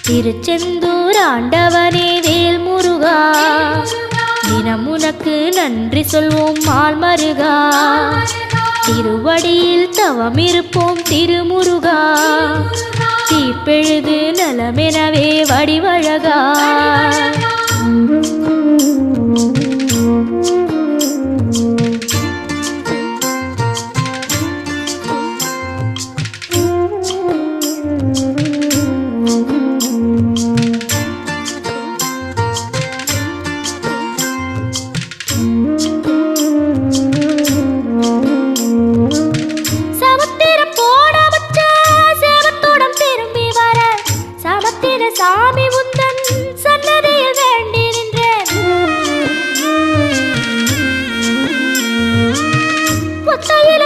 திருச்செந்தூர் ஆண்டவனே வேல் முருகா, தினம் உனக்கு நன்றி சொல்வோம் மால் மருகா. திருவடியில் தவம் இருப்போம் திருமுருகா, தீப்பெழுது நலமெனவே வடிவழகா. சாமி உந்தன் சன்னதியில் வேண்டி நின்றேன். ஒத்தையில